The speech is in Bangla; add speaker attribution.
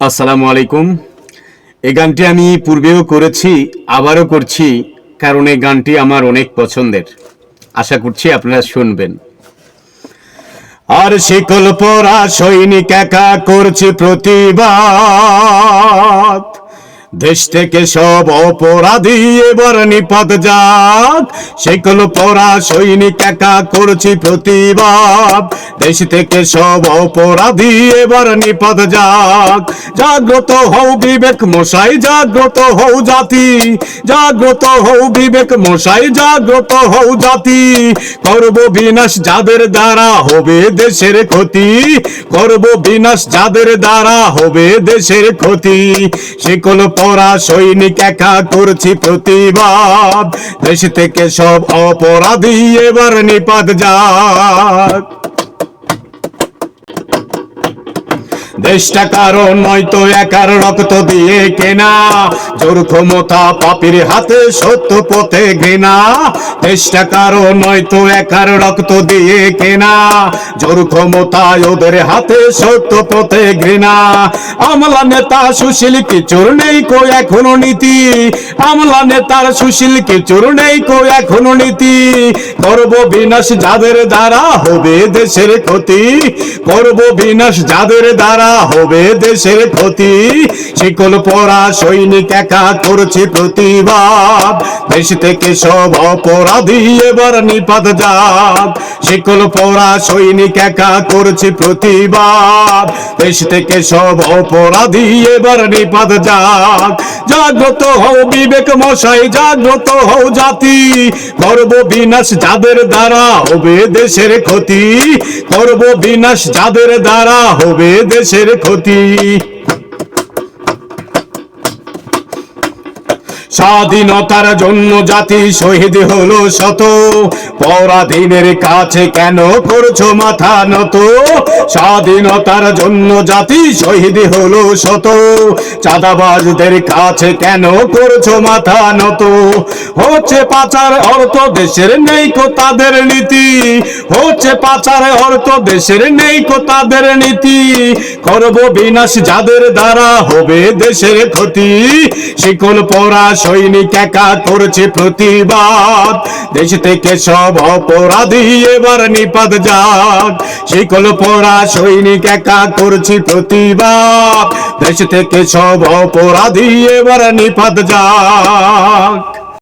Speaker 1: আসসালামু আলাইকুম। এই গানটি আমি পূর্বেও করেছি, আবারও করছি, কারণ এই গানটি আমার অনেক পছন্দের। আশা করছি আপনারা শুনবেন। আর শিকল পরা সৈনিক একা করছে প্রতিবাদ, দেশ থেকে সব অপরাধী এবার নিপাত যাক। শিকল পরা সৈনিক একা করছে প্রতিবাদ, দেশ থেকে সব অপরাধী এবার নিপাত যাক। জাগ্রত হও বিবেক মশাই, জাগ্রত হও জাতি, জাগ্রত হও বিবেক মশাই, জাগ্রত হও জাতি। করব বিনাশ যাদের দ্বারা হবে দেশের ক্ষতি, করব বিনাশ যাদের দ্বারা হবে দেশের ক্ষতি। শিকল পরা সৈনিক একা করছি প্রতিবাদ, দেশ থেকে সব অপরাধী এবার নিপাত যাক। দেশটা কারো নয়তো একার রক্ত দিয়ে কেনা, জোর ক্ষমতা পাপীর হাতে সত্য পথে ঘৃণা। দেশটা কারো নয়তো একার রক্ত দিয়ে কেনা, জোর ক্ষমতায় ওদের হাতে সত্য পথে ঘৃণা। আমলা নেতা সুশীল কিচুর নেই কো এখনো নীতি, আমলা নেতার সুশীল কিচুর নেই কো এখনো নীতি। করব বিনাশ যাদের দ্বারা হবে দেশের ক্ষতি, করব বিনাশ যাদের দ্বারা হবে দেশের ক্ষতি। শিকল পরা সৈনিক একা করছে প্রতিবাদ, দেশ থেকে সব অপরাধী এবার নিপাত যাক। শিকল পরা সৈনিক একা করছে প্রতিবাদ, দেশ থেকে সব অপরাধী এবার নিপাত যাক। জাগ্রত হও বিবেক মশাই, জাগ্রত হও জাতি, করব বিনাশ যাদের দ্বারা হবে দেশের ক্ষতি, করব বিনাশ যাদের দ্বারা হবে দেশের ক্ষতি। স্বাধীনতার জন্য জাতি শহীদ হলো শত, পরাধীনের কাছে কেন করছো মাথা নত। স্বাধীনতার জন্য জাতি শহীদ হলো শত, চাঁদাবাজদের কাছে কেন করছো মাথা নত। হচ্ছে পাচার অর্থ দেশের নেই কো তাদের নীতি, হচ্ছে পাচার অর্থ দেশের নেই কো তাদের নীতি। করব বিনাশ যাদের দ্বারা হবে দেশের ক্ষতি। শিকল পরা সৈনিক একা করছে প্রতিবাদ, দেশ থেকে সব অপরাধী এবার নিপাত যাক। শিকল পরা সৈনিক একা করছে প্রতিবাদ, দেশ থেকে সব অপরাধী এবার নিপাত যাক।